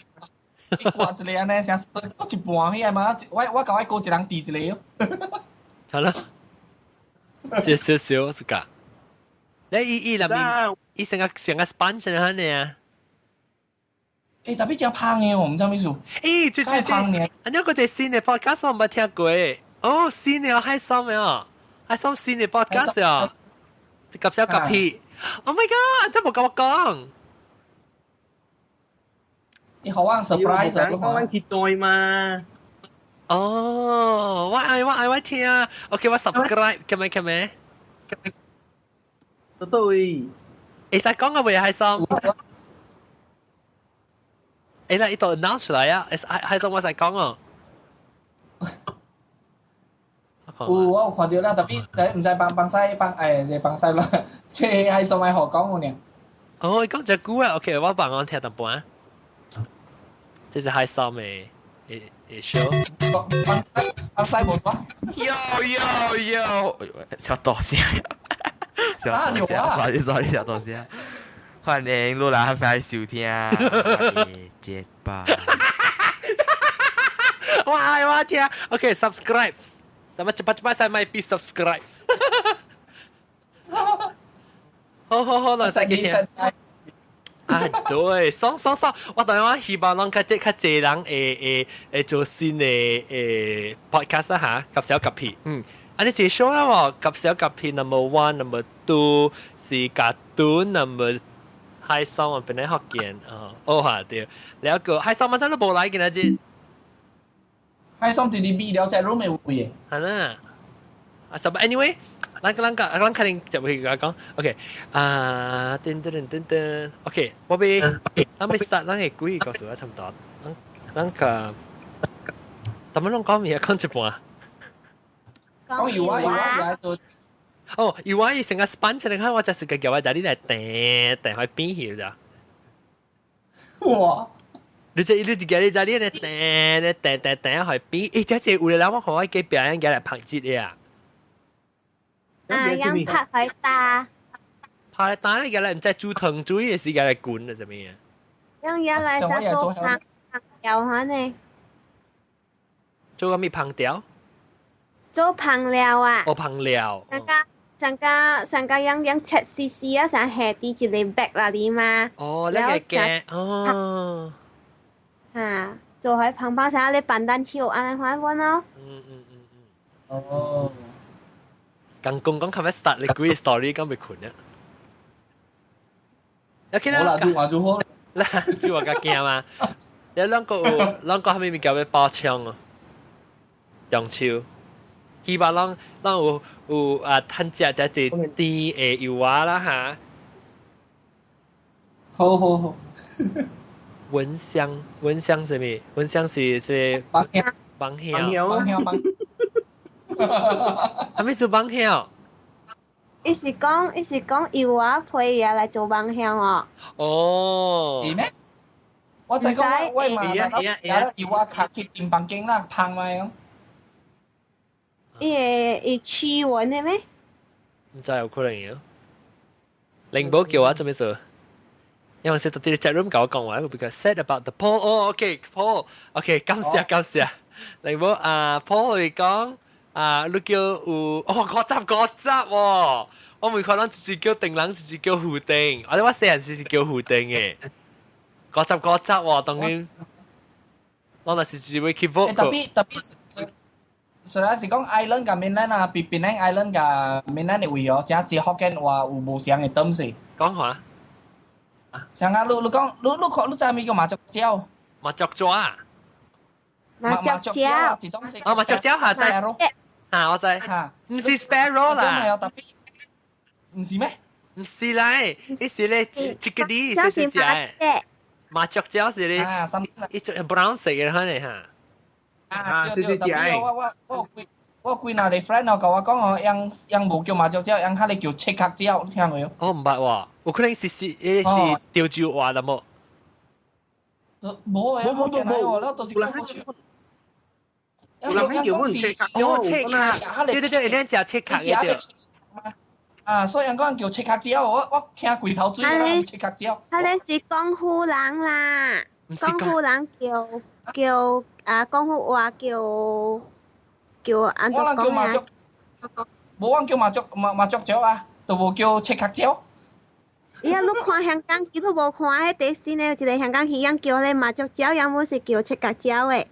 一刮一個安尼，成我一半起來嘛，我搞一個一人遞一個哦。係咯，少是個。你伊入面，伊成個 sponge 呢？誒，特別真胖嘅，我唔知咩事。誒，最胖嘅，安尼個隻新嘅 podcast 我冇聽過誒。哦，新嘅開心嘅，開心新嘅 podcast 啊！夾小夾屁 ！Oh my god！真冇跟我講。你好玩 surprise 啊！好玩期待嘛。哦，我愛聽啊。OK，我 subscribe，咁咩？對。會使講嘅會係心。啦，呢度 announce 出嚟啊！係心我使講哦。我有看到啦，特別唔知幫西啦，即係上嚟學講我呢。哦，講隻歌啊 ，OK， 我幫我聽一半。這是海參嘅show。幫西冇講。有，小多聲了，小sorry，小多聲。歡迎路蘭來收聽，結巴。我我聽。OK subscribe， 什麼cepat saya mai pi subscribe。好，來再見。啊，對，爽，我當然希望較濟人會做新嘅podcast 嚇，及小及片。อันนี้จะshow 啦喎，及小及片 number 1 number 2是 cartoon number ไฮซองมันเป็น喺學見嚇對，แล้วก็ไฮซองมัน真係冇嚟見啊啫。ไฮซองทีนี้บีแล้วใจรู้ไม่會嘅。係啦，什麼 anyway， 咱肯定就會講 ，OK， 噔 ，OK， 我俾，咱咪 start， 咱嘅幾個數啊，差唔多，咱個，點樣講嘢講一半？講油啊做。哦，油啊，伊成個 sponge 你看我就是個叫我在呢嚟掟去邊去咋？哇！你叫你在呢嚟掟去邊？誒，即係有嚟諗我可以給表演嘅嚟拍節嘅啊！yang拍海打。拍打嘅嚟唔知煮湯煮嘅時間嚟滾啊，做咩啊？yang嚟就做烹調下呢？做個咩烹調？做烹料啊！哦，烹料。上家yang切絲啊，想下啲一個 bag 那裡嘛。哦，你個嘅哦。嚇，做喺旁上你扮單跳安尼玩咯。哦。剛講係咪 start 你估 story 咁咪困啊？有見啦，做話做好啦，做話個驚嘛？有兩個係咪叫咩包槍啊？中秋。希望咱有趁食只一啲嘅油啊啦嚇。好。蚊香是咩？蚊香是即芒香。係咪做芒香？伊是講油啊配嘢嚟做芒香哦。哦。係咩？我就講我嘛，油啊卡去電棒經啦，棒咪咁。伊驅蚊的咩？唔知有可能嘅。靈寶叫我做咩事？因為是特啲 chat room 教我講話，because said about the poll。哦 ，OK poll，OK 感謝。靈寶poll 嚟講你叫有嗰集喎，我每可能直接叫定人，直接叫胡定，我哋話四人是叫胡定嘅。嗰集喎，當然，我那是只會 keep vote。特別。實在是講 island กับ mainland 啊，比 Penang island กับ mainland 嘅會哦，只福建話有無相嘅東西。講下。像啊，你講，你知咩叫麻雀蕉？麻雀蕉啊？麻雀蕉，一種是。哦，麻雀蕉嚇，知。嚇，我知。嚇。唔是 sparrow 啦。係有特別。唔是咩？唔是啦，呢是咧 chickadee 是只嘅。麻雀蕉是咧，一種 brown 色嘅可能嚇。對，我幾那啲 friend 我我講我樣冇叫麻雀蕉，樣佢哋叫赤殼蕉，聽過冇？哦，唔捌喎，有可能是吊住話啦冇。冇誒，福建係我咧，到時講冇。哦，赤殼，對，人家食赤殼嘅對。所以人講叫赤殼蕉，我聽鬼頭水啦，赤殼蕉。佢哋是江湖人啦，江湖人叫。江湖話叫安怎講啊？冇人叫麻雀蕉啊，都冇叫赤殼蕉。你看香港佢都冇看迄電視呢，有一個香港戲樣叫咧麻雀蕉，有冇是叫赤殼蕉誒？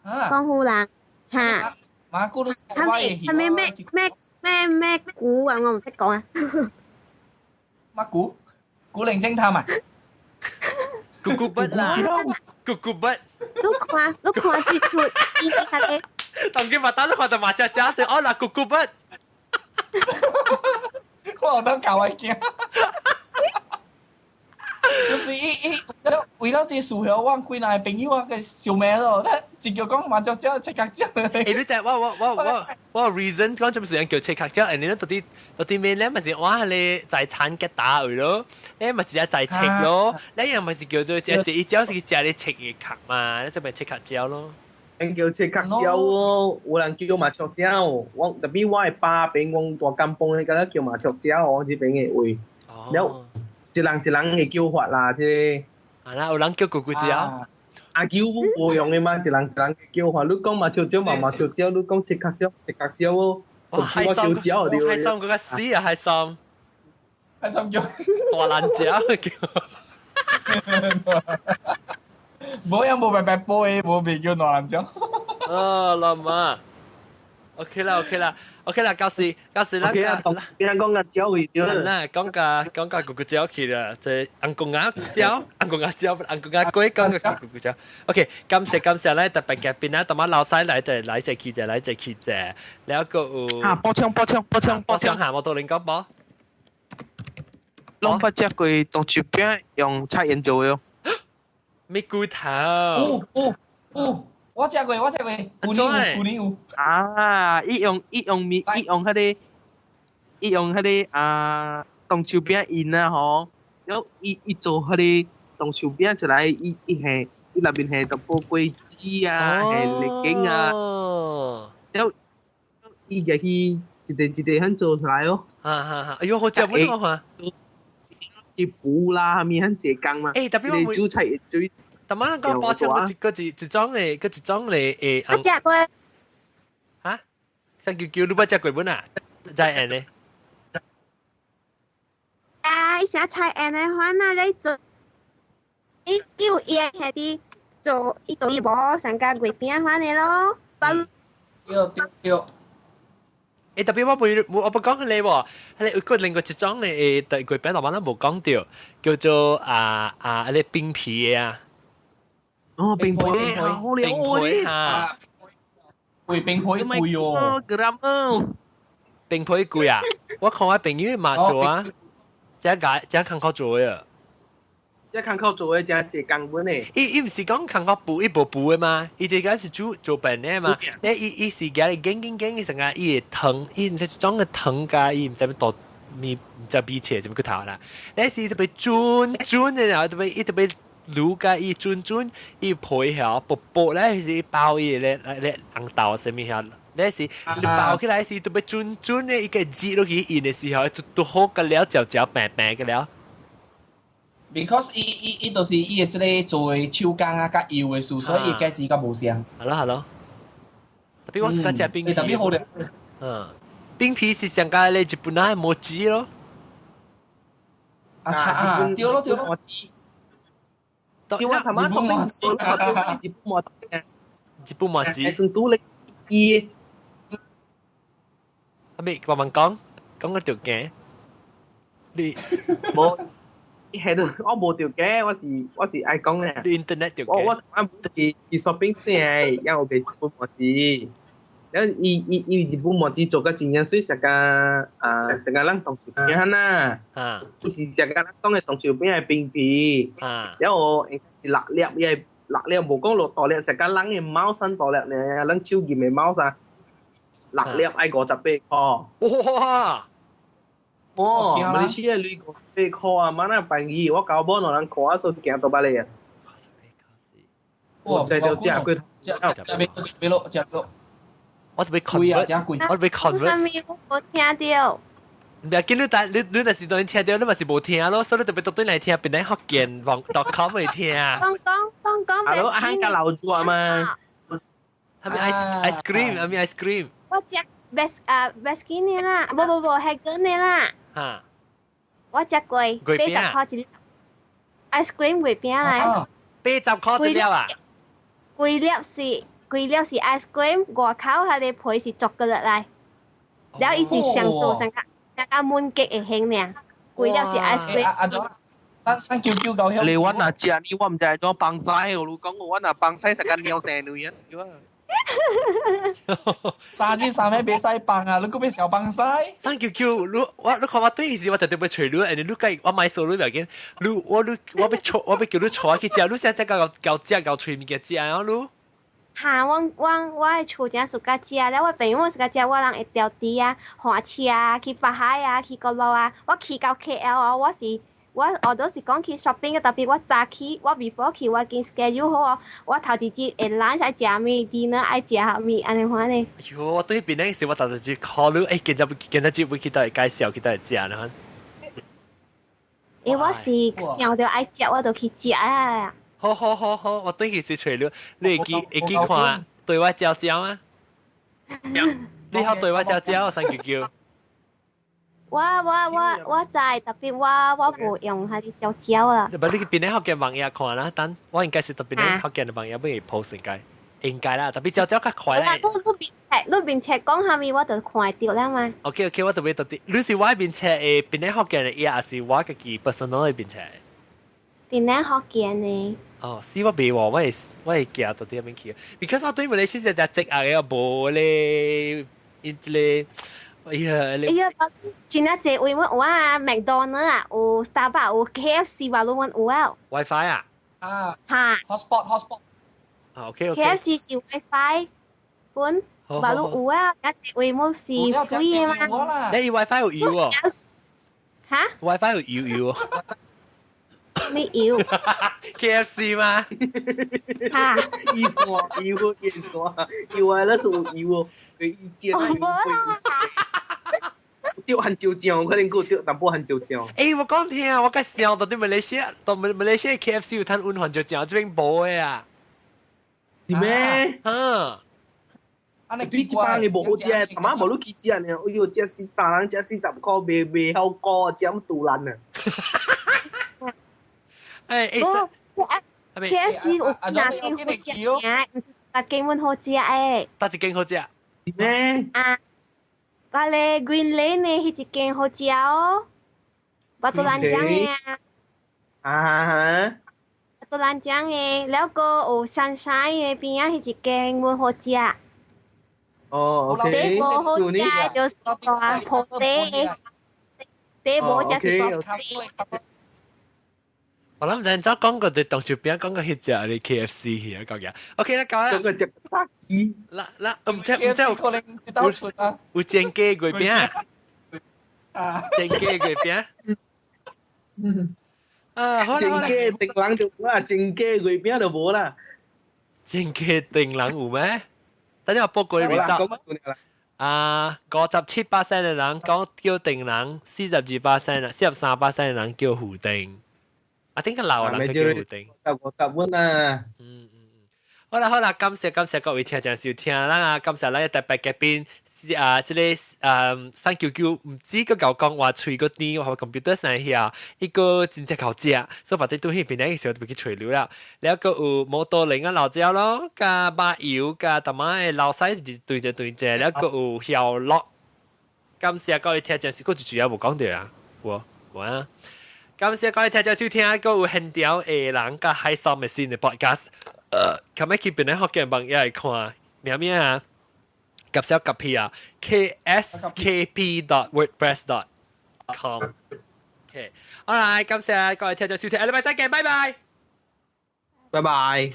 江湖人嚇。馬古都係咪咩古啊？我唔識講啊。乜古靈偵探啊？咕咕筆啦，咕咕筆。你看這出依啲嘅。當佢話打都看到麻雀蕉，所以嗱咕咕筆。我都搞一件。就是為了這數學，我幾那朋友嘅小妹咯，直叫講麻雀蕉、赤殼蕉。你只我 reason 講做乜事人叫赤殼蕉，人哋到啲咩咧？咪是哇你在產嘅打佢咯，你咪是一在赤咯，你樣咪是叫做一蕉是叫你赤嘅殼嘛，你就咪赤殼蕉咯。人叫赤殼蕉喎，有人叫麻雀蕉，我特別我係爸俾我大金邦，你覺得叫麻雀蕉，我呢邊嘅會，有一人嘅叫法啦，即係。係啦，有人叫咕咕蕉，阿叫冇用嘅嘛，一人叫話，你講嘛潮椒，嘛潮椒，你講即刻椒喎，哇，海參海參嗰個屎啊，海參叫大爛椒叫。冇白白杯，冇被叫大爛椒。老媽。OK 啦，到時啦，邊人講個椒會椒啦，講個咕咕椒去啦，即係紅公鴨椒，紅公鴨龜，講個咕咕椒。OK，感謝咧，特別嘅邊啦，同埋老細嚟隻去啫，แล้วก็波槍下我到你講波。攏不只佢當薯片用菜鹽做嘅。咩骨頭？我食過，舊年有。啊！伊用迄個當手餅印啊吼，然後伊做迄個當手餅出來，伊內面係就煲桂枝啊，係栗景啊，然後伊就去一個肯做出來咯。哎呦，好食乜啊？啲ปู啦，咪很濟工嘛。特別我煮菜最。但係講包槍嗰一種嚟我食過。嚇？三叫你冇食過本啊？在誒呢？伊寫菜誒呢，可能你做，伊叫伊係啲做，伊做伊無上加月餅翻嚟咯。對。特別我冇講佢你喎，係個另外一種嚟誒，月餅老闆都冇講到，叫做你冰皮嘅啊。哦，冰皮，好靚嚇！冰皮貴喎，gram 哦。冰皮貴啊！我看我朋友嘛做啊，只康口做嘅。只康口做嘅只工本誒。伊唔是講康口補一步嘅嘛，伊只個是做餅嘅嘛。伊是家己經成個伊嘅糖，伊唔使裝個糖㗎，伊唔使多咪唔知比切怎麼個頭啦。你是特別轉嘅，然後特別。滷甲伊轉，伊配合薄咧是包伊咧紅豆什麼遐，咧是你包起來是特別轉咧，伊個擠落去印嘅時候，都好個了，嚼平個了。Because 伊就是伊嘅即個做嘅手工啊，甲油嘅事，所以伊嘅字甲無相。係咯。特別我是講食冰皮。特別好咧。冰皮是上加咧日本那冇紙咯。對咯。因為他媽從日本麻子，係都你伊。阿咪慢慢講個條件。你冇，係度我冇條件，我是愛講嘅。你 internet 條件。我係 shopping 先，因為我俾日本麻子，然後伊日本麻子做個經驗，所以成個人當薯片啦。伊是成個人當嘅當薯片係冰皮。然後辣粒嘢，辣粒冇講落大粒，成個人嘅貓身大粒咧，人超鹽嘅貓啥，辣粒愛58塊。哇！馬來西亞你58塊啊，馬那便宜，我搞波人看啊，所以行到巴嚟啊。在條價貴，我特別 convert，我特別 convert。我聽到。唔係，見你那時當聽到，你咪是冇聽咯，所以你特別到對嚟聽，變嚟學健網 .com 嚟聽。講。Hello，阿香港老朱啊嘛。係咪 ice cream？係咪 ice cream？我食baskin 呢啦，冇係嗰呢啦。嚇！我食過80塊一 ice cream 月餅嚟。80塊一粒啊！貴粒是 ice cream，外口佢哋配是巧克力嚟，然後伊是上做成個滿吉嘅形樣，貴粒是 ice cream。阿總，399夠香。你揾哪只？你我唔知係做幫曬，我講我揾哪幫曬成個鳥成女人，3咩俾曬幫啊？你個俾小幫曬？399，你看我對時，我特別隨你，人哋你計我買數你咪見，我俾叫你坐去食，你先夠吹物件食啊，你。嚇！我係厝真暑假食，了我朋友暑假食，我人會調啲啊，滑車啊，去北海啊，去高雄啊，我去到 KL 啊，我都是講去 shopping 嘅，特別我早去，我 before 去我已經 schedule 好啊，我頭一日會 lunch 愛食咩，dinner 愛食下咩，安尼款呢。喲，我對邊嗰時我頭一日考慮，今日節會去到嚟介紹，去到嚟食啦。我是想到愛食，我就去食啊。好，我等佢是除了，你會記看對我招招啊？你好對我招招，399。我知，特別我冇用下啲招招啦。唔係你邊啲學嘅網頁看啦，等我應該是特別啲學嘅網頁俾佢 post 應該啦，特別招招較快咧。你邊冊講下面我就看到啦嘛。OK，我特別特啲，你是我邊冊誒邊啲學嘅咧，也是我自己 personal 嘅邊冊。邊啲學嘅呢？哦，是我未喎，我係寄到啲邊去 ，because 我對馬來西亞隻積壓嘅冇咧，哎呀，前一隻我啊麥當勞啊，有 Starbucks 有 KFC 話攞有啊。WiFi 啊？嚇 hotspot。啊 OK。KFC 是 WiFi 本，話攞有啊，一隻我冇是 free 嘅嘛。你 WiFi 有搖喎？嚇 ？WiFi 有搖喎？咩搖 ？KFC 嗎？嚇？搖啊，那是有搖哦，佢意見啊。丟含椒醬，可能佢丟淡薄含椒醬。誒，我講聽啊，我介紹到啲馬來西亞 KFC 有攤溫含椒醬，這邊冇嘅啊。係咩？嚇！你一般你冇好食，他媽冇你去食呢？哎呦，食死大人，食40塊，未好高，食咁杜爛啊！KFC 有哪間好食啊？唔是哪間溫好食誒？哪一間好食？咩？巴咧 Green Lane 呢，迄一間好食哦，巴杜蘭江嘅啊。巴杜蘭江嘅，แล้วก็有 Sunshine 嘅邊啊，迄一間溫好食。哦 ，OK。第無好食就是話破地，第無就是破地。我諗陣再講個對當住邊講個迄隻你 KFC 嘅講嘢。OK 啦，講啦。嗰個隻炸雞。嗱，唔知可能知道出啊。有煎雞嗰邊啊？煎雞嗰邊。啊，好啦。煎雞定冷就冇啦，煎雞嗰邊就冇啦。煎雞定冷有咩？等陣我報告你 result。57%嘅人講叫定冷，42%啦，43%嘅人叫胡定。I think 個老人佢叫胡定。50蚊啊。好啦，感謝各位聽眾收聽啦，感謝咱嘅特別嘉賓即個399唔知個舊講話吹個啲，我 computer 上遐一個真正好食，所以或者都喺邊個時候就俾佢吹了啦。แล้วก็有摩多靈嘅老椒咯，加麻油加淡仔嘅老西對隻，แล้วก็有曉樂。感謝各位聽眾，嗰主要冇講到啊，冇啊。感謝各位聽眾收聽，嗰有現條嘅人甲海上嘅新嘅 podcast。咁咪去邊啲學嘅朋友嚟看，咩啊？夾小夾屁啊 kskp.wordpress.com。OK， 好啦，感謝各位聽眾收聽，下禮拜再見，拜拜。拜拜。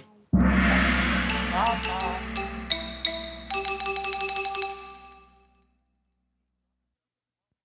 好。